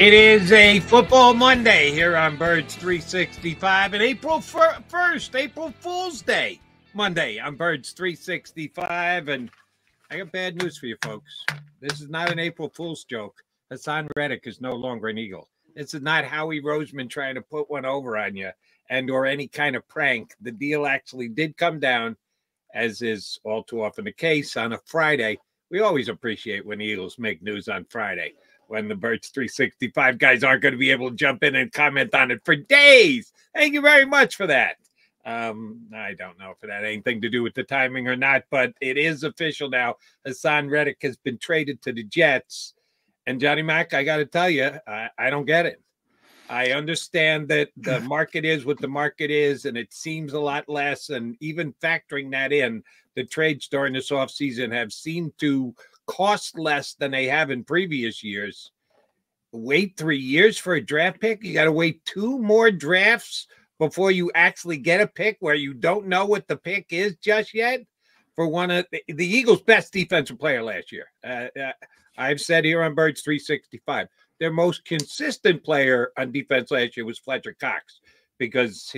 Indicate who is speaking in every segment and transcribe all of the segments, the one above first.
Speaker 1: It is a football Monday here on Birds 365 and April 1st, April Fool's Day Monday on Birds 365. And I got bad news for you folks. This is not an April Fool's joke. Haason Reddick is no longer an Eagle. This is not Howie Roseman trying to put one over on you or any kind of prank. The deal actually did come down, as is all too often the case, on a Friday. We always appreciate when the Eagles make news on Friday, when the Birds 365 guys aren't going to be able to jump in and comment on it for days. Thank you very much for that. I don't know if it had anything to do with the timing or not, but it is official now. Haason Reddick has been traded to the Jets. And Johnny Mac, I got to tell you, I don't get it. I understand that the market is what the market is, and it seems a lot less. And even factoring that in, the trades during this offseason have seemed to cost less than they have in previous years. Wait 3 years for a draft pick? You got to wait 2 more drafts before you actually get a pick where you don't know what the pick is just yet for one of the Eagles' best defensive player last year. I've said here on Birds 365, their most consistent player on defense last year was Fletcher Cox, because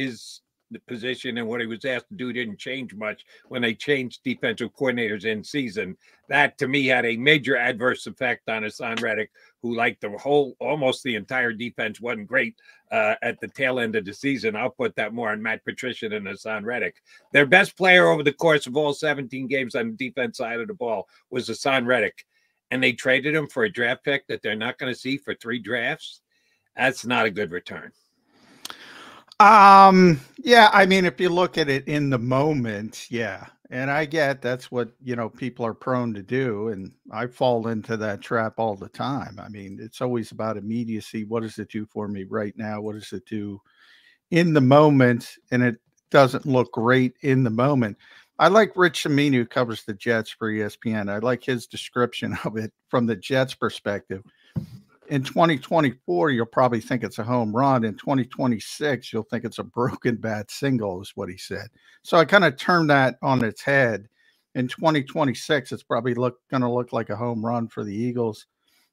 Speaker 1: the position and what he was asked to do didn't change much when they changed defensive coordinators in season. That, to me, had a major adverse effect on Haason Reddick, who, like almost the entire defense, wasn't great at the tail end of the season. I'll put that more on Matt Patricia than Haason Reddick. Their best player over the course of all 17 games on the defense side of the ball was Haason Reddick, and they traded him for a draft pick that they're not going to see for 3 drafts. That's not a good return.
Speaker 2: Yeah, I mean, if you look at it in the moment, yeah. And I get that's what, people are prone to do. And I fall into that trap all the time. I mean, it's always about immediacy. What does it do for me right now? What does it do in the moment? And it doesn't look great in the moment. I like Rich Samini, who covers the Jets for ESPN. I like his description of it from the Jets' perspective. In 2024, you'll probably think it's a home run. In 2026, you'll think it's a broken bat single, is what he said. So I kind of turned that on its head. In 2026, it's probably going to look like a home run for the Eagles.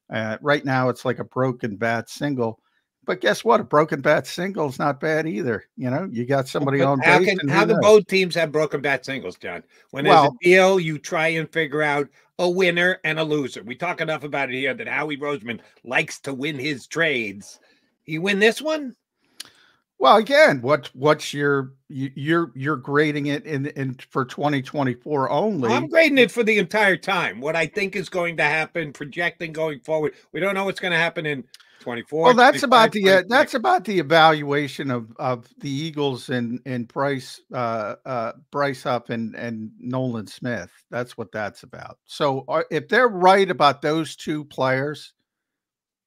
Speaker 2: Right now, it's like a broken bat single. But guess what? A broken bat single is not bad either. You got somebody on base.
Speaker 1: How do both teams have broken bat singles, John? When there's a deal, you try and figure out a winner and a loser. We talk enough about it here that Howie Roseman likes to win his trades. You win this one?
Speaker 2: Well, again, what's you're grading it in for 2024 only.
Speaker 1: I'm grading it for the entire time. What I think is going to happen, projecting going forward. We don't know what's going to happen in 24.
Speaker 2: Well, that's about the evaluation of the Eagles and Bryce Huff and Nolan Smith. That's what that's about. So if they're right about those 2 players,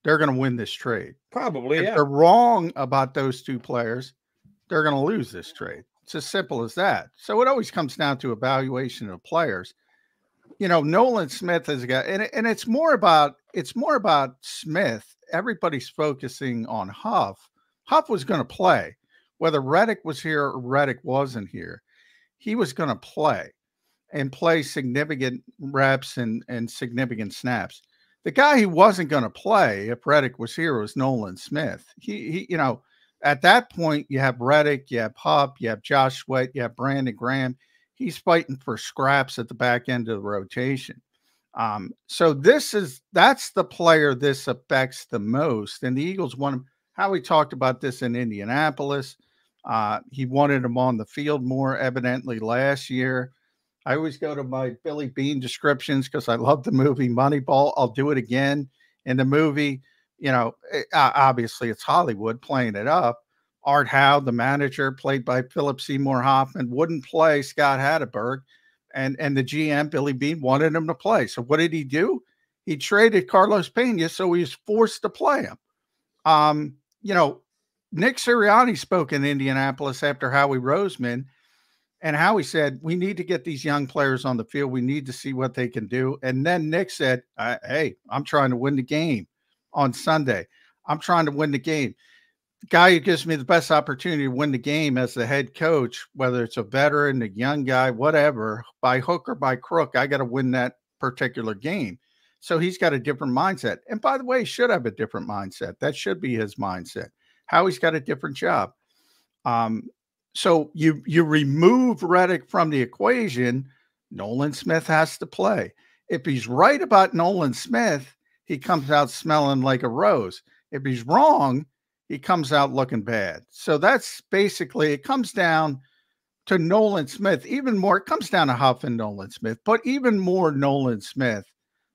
Speaker 2: they're going to win this trade.
Speaker 1: Probably.
Speaker 2: If they're wrong about those 2 players, they're going to lose this trade. It's as simple as that. So it always comes down to evaluation of players. Nolan Smith has got, and it's more about Smith. Everybody's focusing on Huff. Huff was going to play, whether Reddick was here or Reddick wasn't here. He was going to play and play significant reps and significant snaps. The guy who wasn't going to play if Reddick was here was Nolan Smith. He at that point, you have Reddick, you have Huff, you have Josh Sweat, you have Brandon Graham. He's fighting for scraps at the back end of the rotation. So that's the player this affects the most. And the Eagles want him. Howie talked about this in Indianapolis. He wanted him on the field more evidently last year. I always go to my Billy Bean descriptions because I love the movie Moneyball. I'll do it again. In the movie, obviously it's Hollywood playing it up. Art Howe, the manager, played by Philip Seymour Hoffman, wouldn't play Scott Hatteberg. And the GM, Billy Bean, wanted him to play. So what did he do? He traded Carlos Pena, so he was forced to play him. Nick Sirianni spoke in Indianapolis after Howie Roseman, and Howie said, we need to get these young players on the field. We need to see what they can do. And then Nick said, hey, I'm trying to win the game on Sunday. I'm trying to win the game. The guy who gives me the best opportunity to win the game as the head coach, whether it's a veteran, a young guy, whatever, by hook or by crook, I got to win that particular game. So he's got a different mindset. And by the way, he should have a different mindset. That should be his mindset. Howie's got a different job. So you remove Reddick from the equation, Nolan Smith has to play. If he's right about Nolan Smith, he comes out smelling like a rose. If he's wrong, he comes out looking bad. So that's basically, it comes down to Nolan Smith. Even more, it comes down to Huff and Nolan Smith, but even more Nolan Smith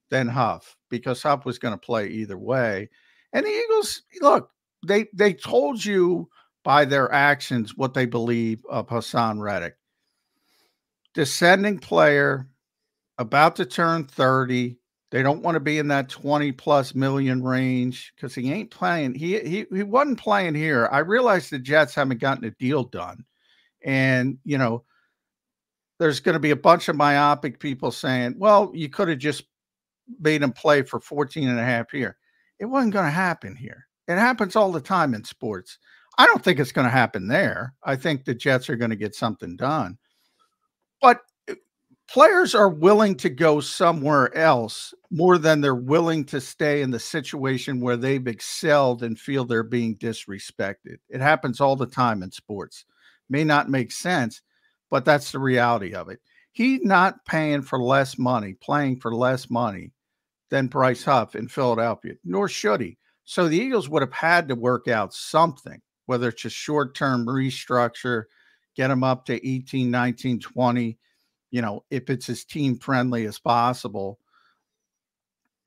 Speaker 2: than Huff, because Huff was going to play either way. And the Eagles, look, they told you by their actions what they believe of Haason Reddick. Descending player, about to turn 30. They don't want to be in that 20+ million range because he ain't playing. He wasn't playing here. I realize the Jets haven't gotten a deal done. And, you know, there's going to be a bunch of myopic people saying, well, you could have just made him play for 14.5 years. It wasn't going to happen here. It happens all the time in sports. I don't think it's going to happen there. I think the Jets are going to get something done. But players are willing to go somewhere else more than they're willing to stay in the situation where they've excelled and feel they're being disrespected. It happens all the time in sports. May not make sense, but that's the reality of it. He's not paying for less money, playing for less money than Bryce Huff in Philadelphia, nor should he. So the Eagles would have had to work out something, whether it's a short-term restructure, get him up to 18, 19, 20, you know, if it's as team-friendly as possible.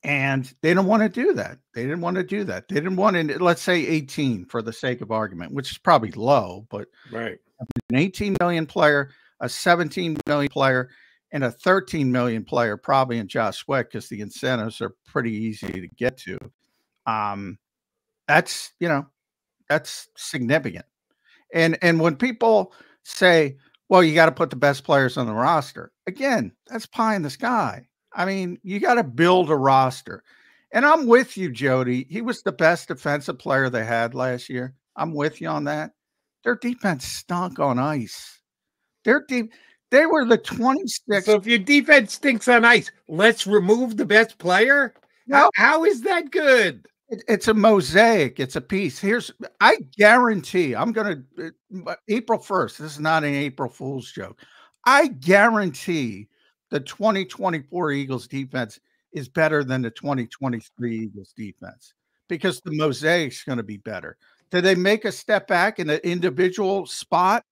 Speaker 2: And they don't want to do that. They didn't want to do that. They didn't want to, let's say 18 for the sake of argument, which is probably low, but
Speaker 1: right.
Speaker 2: An 18 million player, a 17 million player, and a 13 million player, probably in Josh Sweat, because the incentives are pretty easy to get to. That's, you know, that's significant. And when people say, well, you got to put the best players on the roster, again, that's pie in the sky. I mean, you got to build a roster. And I'm with you, Jody. He was the best defensive player they had last year. I'm with you on that. Their defense stunk on ice. They were the 26th.
Speaker 1: So if your defense stinks on ice, let's remove the best player?
Speaker 2: No.
Speaker 1: How is that good?
Speaker 2: It's a mosaic. It's a piece. I guarantee, I'm going to, April 1st, this is not an April Fool's joke. I guarantee the 2024 Eagles defense is better than the 2023 Eagles defense because the mosaic's going to be better. Did they make a step back in an individual spot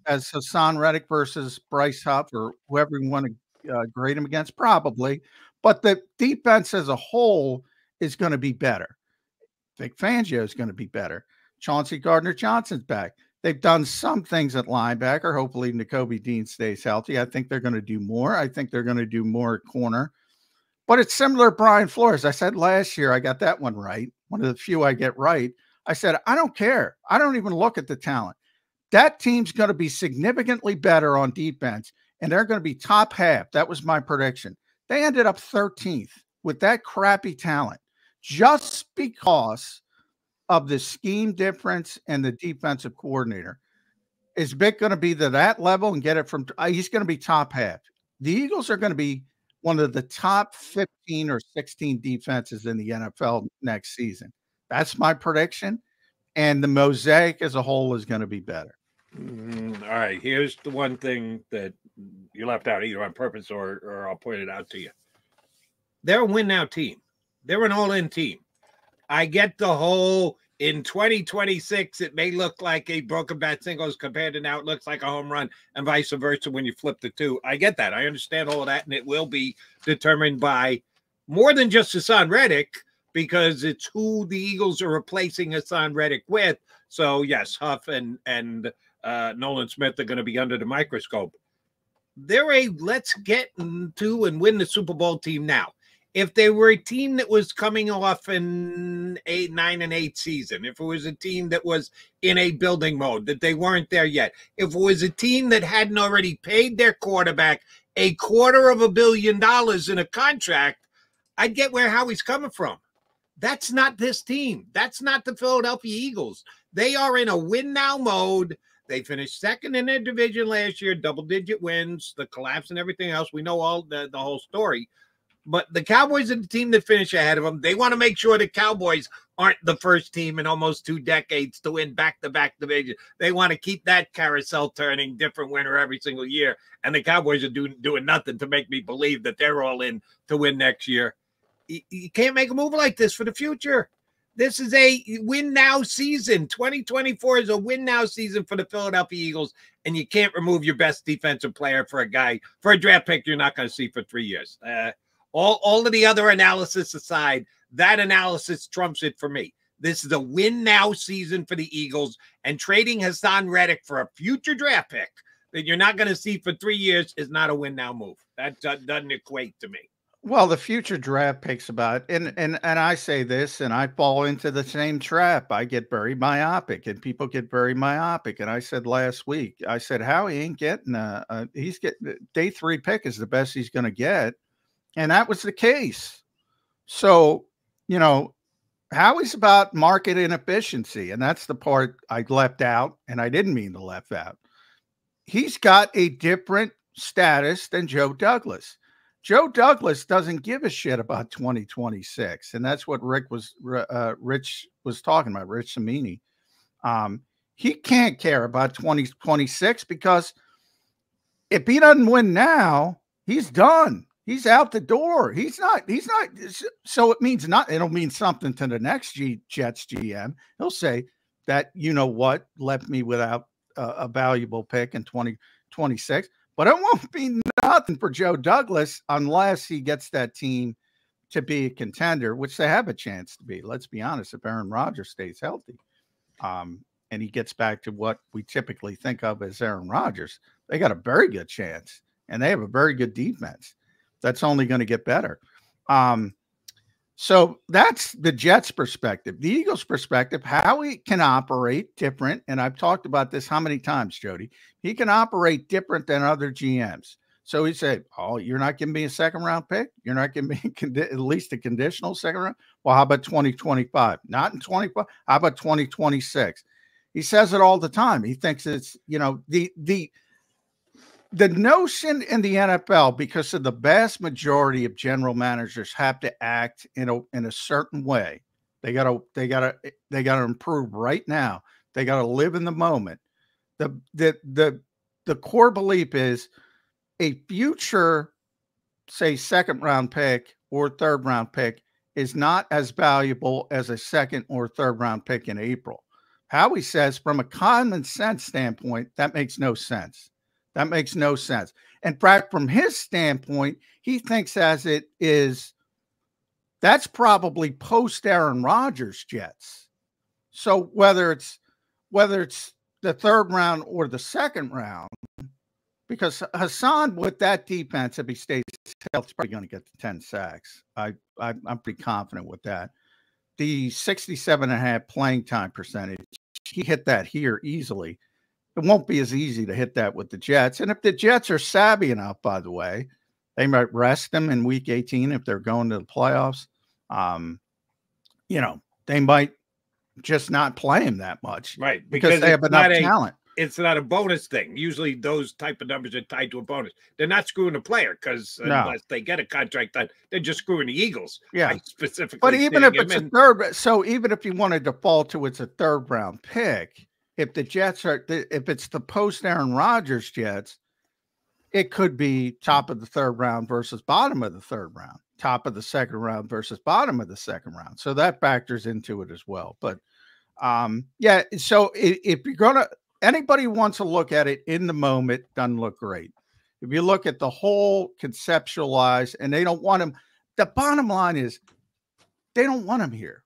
Speaker 2: as Haason Reddick versus Bryce Huff or whoever you want to grade him against? Probably. But the defense as a whole is going to be better. Vic Fangio is going to be better. Chauncey Gardner-Johnson's back. They've done some things at linebacker. Hopefully Nakobe Dean stays healthy. I think they're going to do more. I think they're going to do more at corner. But it's similar to Brian Flores. I said last year, I got that one right. One of the few I get right. I said, I don't care. I don't even look at the talent. That team's going to be significantly better on defense, and they're going to be top half. That was my prediction. They ended up 13th with that crappy talent just because of the scheme difference and the defensive coordinator. Is Vic going to be to that level and get it from he's going to be top half. The Eagles are going to be one of the top 15 or 16 defenses in the NFL next season. That's my prediction. And the mosaic as a whole is going to be better.
Speaker 1: All right. Here's the one thing that you left out either on purpose or I'll point it out to you. They're a win-now team. They're an all-in team. I get the whole in 2026, it may look like a broken bat singles compared to now it looks like a home run and vice versa when you flip the two. I get that. I understand all of that, and it will be determined by more than just Haason Reddick because it's who the Eagles are replacing Haason Reddick with. So, yes, Huff and Nolan Smith are going to be under the microscope. They're a let's get to and win the Super Bowl team now. If they were a team that was coming off an 9-8 season, if it was a team that was in a building mode, that they weren't there yet, if it was a team that hadn't already paid their quarterback $250 million in a contract, I'd get where Howie's coming from. That's not this team. That's not the Philadelphia Eagles. They are in a win-now mode. They finished second in their division last year, double-digit wins, the collapse and everything else. We know all the whole story. But the Cowboys are the team that finish ahead of them. They want to make sure the Cowboys aren't the first team in almost 2 decades to win back-to-back divisions. They want to keep that carousel turning, different winner every single year. And the Cowboys are doing nothing to make me believe that they're all in to win next year. You can't make a move like this for the future. This is a win-now season. 2024 is a win-now season for the Philadelphia Eagles, and you can't remove your best defensive player for a draft pick you're not going to see for 3 years. All of the other analysis aside, that analysis trumps it for me. This is a win-now season for the Eagles, and trading Haason Reddick for a future draft pick that you're not going to see for 3 years is not a win-now move. That doesn't equate to me.
Speaker 2: Well, the future draft picks about, and I say this, and I fall into the same trap. I get very myopic, and people get very myopic. And I said last week, I said, Howie ain't getting he's getting day 3 pick is the best he's going to get. And that was the case. So, you know, Howie's about market inefficiency, and that's the part I left out, and I didn't mean to left out. He's got a different status than Joe Douglas. Joe Douglas doesn't give a shit about 2026, and that's what Rich was talking about, Rich Samini. He can't care about 2026 because if he doesn't win now, he's done. He's out the door. He's not. So it means not. It'll mean something to the next Jets GM. He'll say that, you know what, left me without a valuable pick in 2026. But it won't be nothing for Joe Douglas unless he gets that team to be a contender, which they have a chance to be. Let's be honest, if Aaron Rodgers stays healthy and he gets back to what we typically think of as Aaron Rodgers, they got a very good chance, and they have a very good defense. That's only going to get better. So that's the Jets' perspective. The Eagles' perspective, how he can operate different, and I've talked about this how many times, Jody? He can operate different than other GMs. So he said, oh, you're not giving me a second-round pick? You're not giving me at least a conditional second round? Well, how about 2025? Not in 25. How about 2026? He says it all the time. He thinks it's, you know, the notion in the NFL, because of the vast majority of general managers have to act in a certain way. They gotta improve right now. They gotta live in the moment. The core belief is a future, say, 2nd-round pick or 3rd-round pick is not as valuable as a 2nd or 3rd-round pick in April. Howie says, from a common sense standpoint, that makes no sense. That makes no sense. In fact, from his standpoint, he thinks as it is, that's probably post Aaron Rodgers Jets. So whether it's the 3rd round or the 2nd round, because Haason with that defense, if he stays healthy, is probably going to get to 10 sacks. I'm pretty confident with that. The 67.5 playing time percentage, he hit that here easily. It won't be as easy to hit that with the Jets. And if the Jets are savvy enough, by the way, they might rest them in week 18 if they're going to the playoffs. You know, they might just not play him that much.
Speaker 1: Right.
Speaker 2: Because they have enough talent.
Speaker 1: It's not a bonus thing. Usually those type of numbers are tied to a bonus. They're not screwing the player because unless they get a contract done, they're just screwing the Eagles.
Speaker 2: Yeah.
Speaker 1: Specifically.
Speaker 2: But even if it's a 3rd, so even if you want to default to it's a 3rd round pick, if the Jets are, if it's the post Aaron Rodgers Jets, it could be top of the 3rd round versus bottom of the 3rd round, top of the 2nd round versus bottom of the 2nd round. So that factors into it as well. But yeah, so if you're going to, anybody who wants to look at it in the moment, doesn't look great. If you look at the whole conceptualize, and they don't want him, the bottom line is they don't want him here.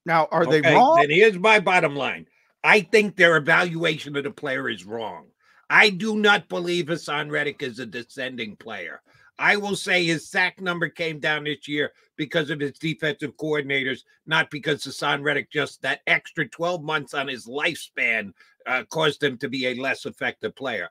Speaker 2: Now, are they wrong?
Speaker 1: Then here's my bottom line. I think their evaluation of the player is wrong. I do not believe Haason Reddick is a descending player. I will say his sack number came down this year because of his defensive coordinators, not because Haason Reddick, just that extra 12 months on his lifespan caused him to be a less effective player.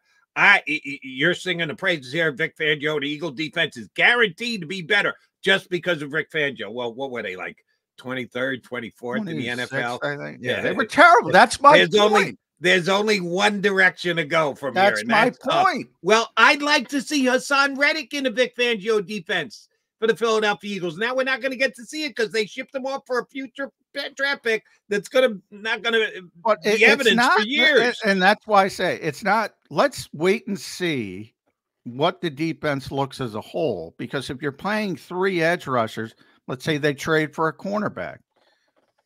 Speaker 1: You're singing the praises here of Vic Fangio. The Eagle defense is guaranteed to be better just because of Vic Fangio. Well, what were they like? 23rd, 24th in the NFL.
Speaker 2: I think. Yeah, they were terrible. That's my point.
Speaker 1: There's only one direction to go from here.
Speaker 2: That's my point.
Speaker 1: Well, I'd like to see Haason Reddick in the Vic Fangio defense for the Philadelphia Eagles. Now we're not going to get to see it because they shipped him off for a future draft pick that's not going to be evidence for years.
Speaker 2: And that's why I say it's not. Let's wait and see what the defense looks as a whole. Because if you're playing 3 edge rushers, let's say they trade for a cornerback,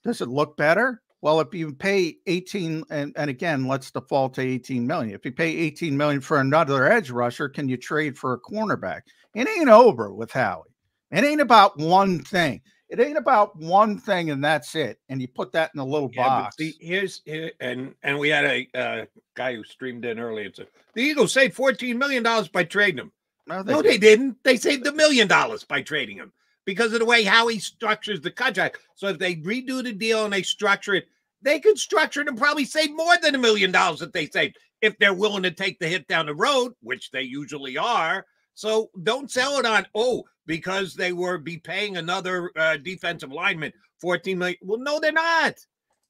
Speaker 2: does it look better? Well, if you pay 18, and again, let's default to 18 million. If you pay 18 million for another edge rusher, can you trade for a cornerback? It ain't over with Howie. It ain't about one thing. It ain't about one thing, and that's it. And you put that in a little box.
Speaker 1: But see, and we had a guy who streamed in earlier. So the Eagles saved $14 million by trading him. No, they didn't. They saved $1 million by trading him because of the way Howie structures the contract. So if they redo the deal and they structure it, they could structure it and probably save more than $1 million that they saved if they're willing to take the hit down the road, which they usually are. So don't sell it on, because they be paying another defensive lineman $14 million. Well, no, they're not.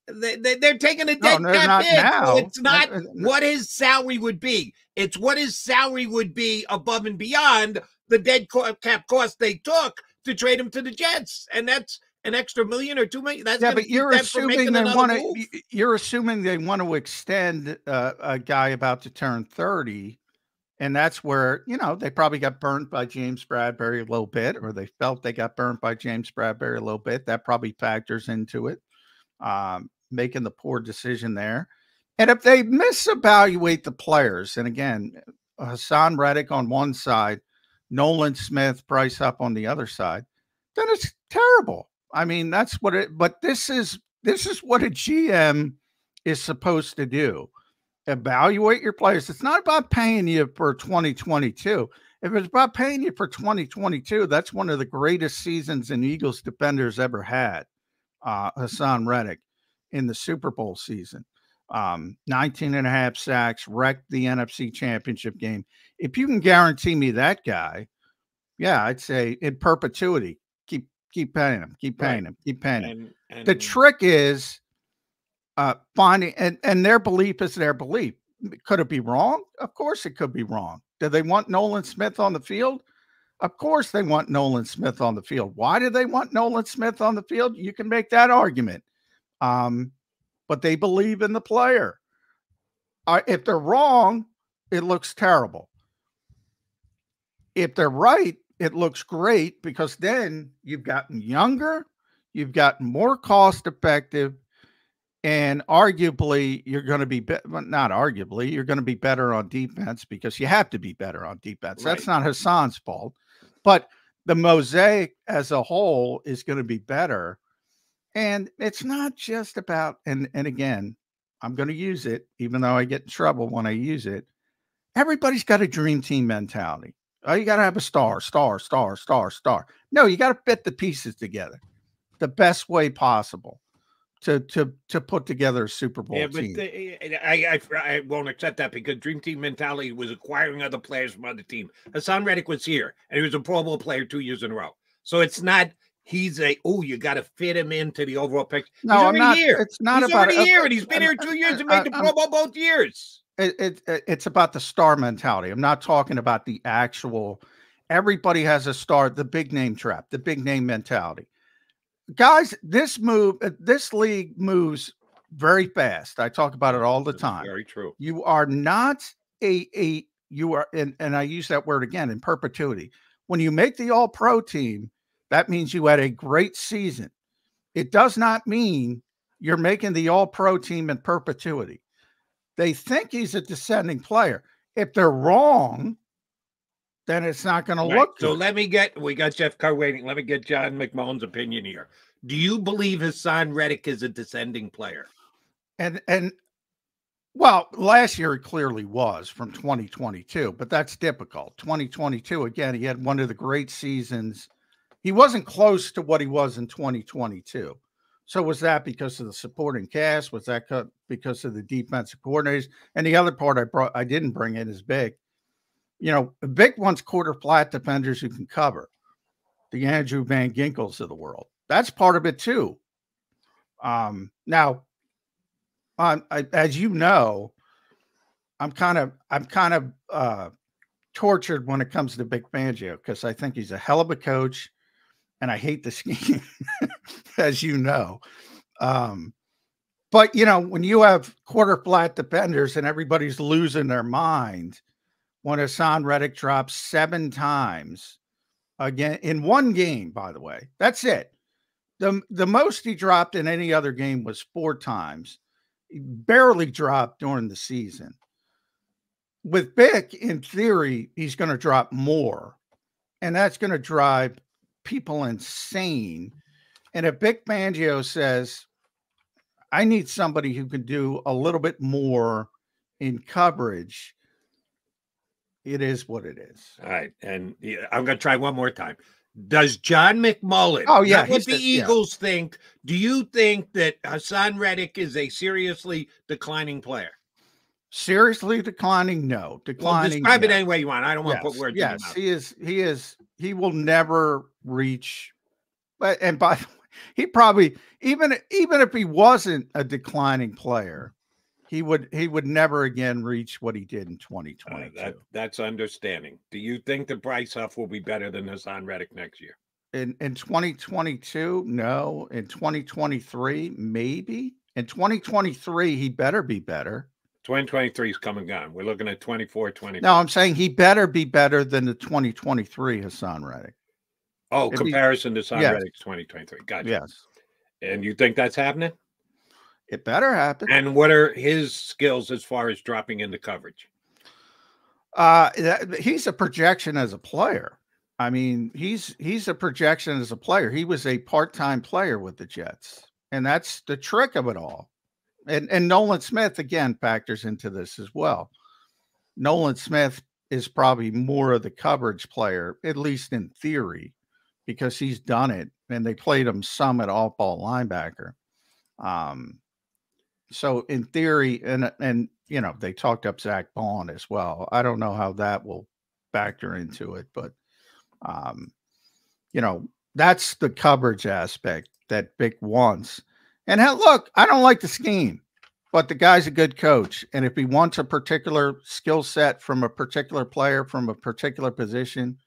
Speaker 1: They're taking a dead cap hit. So it's not what his salary would be. It's what his salary would be above and beyond the dead cap cost they took to trade him to the Jets. And that's an extra $1 million or $2 million. That's
Speaker 2: but you're assuming they want to. You're assuming they want to extend a guy about to turn 30, and that's where they probably got burnt by James Bradbury a little bit, or they felt they got burnt by James Bradbury a little bit. That probably factors into it, making the poor decision there. And if they misevaluate the players, and again, Haason Reddick on one side, Nolan Smith, Bryce Huff on the other side, then it's terrible. I mean, that's what it, but this is what a GM is supposed to do. Evaluate your players. It's not about paying you for 2022. If it's about paying you for 2022, that's one of the greatest seasons an Eagles defenders ever had. Haason Reddick in the Super Bowl season, 19.5 sacks, wrecked the NFC Championship game. If you can guarantee me that guy, yeah, I'd say in perpetuity, keep paying him, keep paying him. The trick is finding, and their belief is their belief. Could it be wrong? Of course it could be wrong. Do they want Nolan Smith on the field? Of course they want Nolan Smith on the field. Why do they want Nolan Smith on the field? You can make that argument. But they believe in the player. If they're wrong, it looks terrible. If they're right, it looks great, because then you've gotten younger, you've gotten more cost effective, and arguably you're going to be, not arguably, you're going to be better on defense, because you have to be better on defense. Right. That's not Haason's fault, but the mosaic as a whole is going to be better. And it's not just about, and again, I'm going to use it, even though I get in trouble when I use it. Everybody's got a dream team mentality. Oh, you got to have a star. No, you got to fit the pieces together the best way possible to put together a Super Bowl team.
Speaker 1: I won't accept that, because dream team mentality was acquiring other players from other teams. Haason Reddick was here, and he was a Pro Bowl player 2 years in a row. So it's not, you got to fit him into the overall picture.
Speaker 2: No, I'm not. Here. It's not
Speaker 1: he's
Speaker 2: about
Speaker 1: already here, and he's been here 2 years and made the Pro Bowl both years.
Speaker 2: It's about the star mentality. I'm not talking about the actual, everybody has a star, the big name trap, the big name mentality. Guys, this league moves very fast. I talk about it all the time.
Speaker 1: Very true.
Speaker 2: You are not you are, and I use that word again, in perpetuity. When you make the All-Pro team, that means you had a great season. It does not mean you're making the All-Pro team in perpetuity. They think he's a descending player. If they're wrong, then it's not going to look good.
Speaker 1: So we got Jeff Carr waiting. Let me get John McMullen's opinion here. Do you believe Haason Reddick is a descending player?
Speaker 2: And well, last year it clearly was, from 2022, but that's difficult. 2022, again, he had one of the great seasons. He wasn't close to what he was in 2022. So was that because of the supporting cast? Was that because of the defensive coordinators? And the other part I didn't bring in is big. Vic wants quarter flat defenders who can cover. The Andrew Van Ginkels of the world. That's part of it too. Now, As you know, I'm kind of tortured when it comes to Vic Fangio because I think he's a hell of a coach, and I hate the scheme, as you know. But when you have quarter flat defenders and everybody's losing their mind, when Haason Reddick drops 7 times again in one game, by the way, that's it. The most he dropped in any other game was 4 times. He barely dropped during the season. With Vic, in theory, he's going to drop more, and that's going to drive people insane. And if Vic Fangio says, I need somebody who can do a little bit more in coverage, it is what it is.
Speaker 1: All right. And I'm going to try one more time. Does John McMullen,
Speaker 2: not
Speaker 1: what the Eagles think, do you think that Haason Reddick is a seriously declining player?
Speaker 2: Seriously declining? No. Declining.
Speaker 1: Well, describe it any way you want. I don't want to put words in your mouth.
Speaker 2: He will never reach. But and by the way, he probably even if he wasn't a declining player, he would never again reach what he did in 2022.
Speaker 1: That's understanding. Do you think that Bryce Huff will be better than Haason Reddick next year?
Speaker 2: In 2022, no. In 2023, maybe. In 2023, he better be better.
Speaker 1: 2023 is coming on. We're looking at 24, 25.
Speaker 2: No, I'm saying he better be better than the 2023 Haason Reddick.
Speaker 1: Oh, comparison to Haason Reddick's 2023. Gotcha.
Speaker 2: Yes.
Speaker 1: And you think that's happening?
Speaker 2: It better happen.
Speaker 1: And what are his skills as far as dropping into coverage?
Speaker 2: He's a projection as a player. I mean, he's a projection as a player. He was a part-time player with the Jets, and that's the trick of it all. And Nolan Smith, again, factors into this as well. Nolan Smith is probably more of the coverage player, at least in theory, because he's done it, and they played him some at off-ball linebacker. So in theory, and they talked up Zach Bond as well. I don't know how that will factor into it, but that's the coverage aspect that Vic wants. And look, I don't like the scheme, but the guy's a good coach. And if he wants a particular skill set from a particular player from a particular position,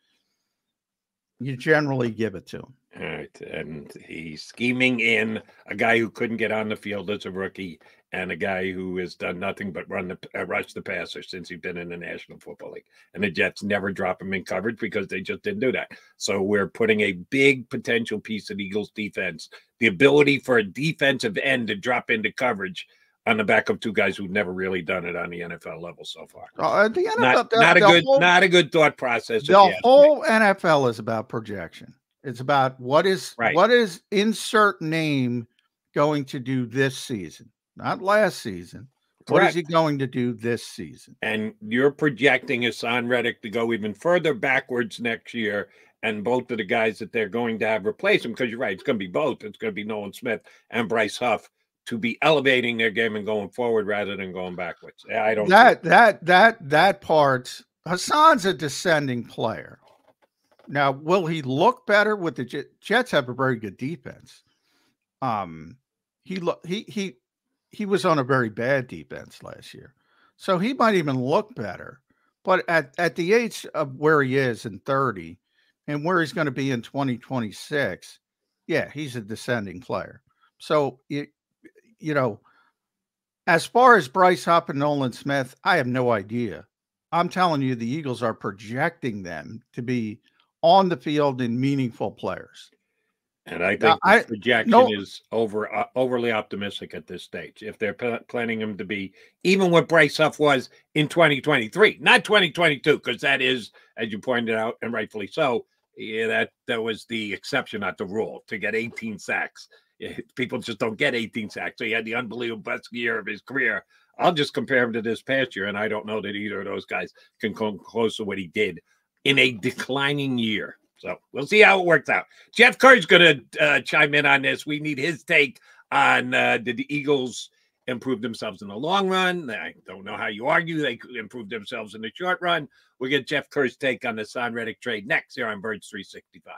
Speaker 2: you generally give it to him.
Speaker 1: All right. And he's scheming in a guy who couldn't get on the field as a rookie and a guy who has done nothing but rush the passer since he's been in the National Football League. And the Jets never drop him in coverage because they just didn't do that. So we're putting a big potential piece of Eagles defense, the ability for a defensive end to drop into coverage on the back of 2 guys who've never really done it on the NFL level so far.
Speaker 2: The NFL,
Speaker 1: not a good thought process.
Speaker 2: The whole NFL is about projection. It's about what is insert name going to do this season, not last season. Correct. What is he going to do this season?
Speaker 1: And you're projecting Haason Reddick to go even further backwards next year, and both of the guys that they're going to have replace him, because you're right, it's going to be both. It's going to be Nolan Smith and Bryce Huff to be elevating their game and going forward rather than going backwards. I don't that part. Haason's a descending player. Now, will he look better with the Jets? Have a very good defense. He was on a very bad defense last year, so he might even look better. But at the age of where he is in 30 and where he's going to be in 2026, yeah, he's a descending player. So as far as Bryce Huff and Nolan Smith, I have no idea. I'm telling you, the Eagles are projecting them to be on the field in meaningful players. And I think the projection is overly optimistic at this stage. If they're planning him to be, even what Bryce Huff was in 2023, not 2022, because that is, as you pointed out, and rightfully so, that was the exception, not the rule, to get 18 sacks. People just don't get 18 sacks. So he had the unbelievable best year of his career. I'll just compare him to this past year, and I don't know that either of those guys can come close to what he did in a declining year. So we'll see how it works out. Jeff Kerr's going to chime in on this. We need his take on did the Eagles improve themselves in the long run? I don't know how you argue. They could improve themselves in the short run. We'll get Jeff Kerr's take on the Haason Reddick trade next here on Birds 365.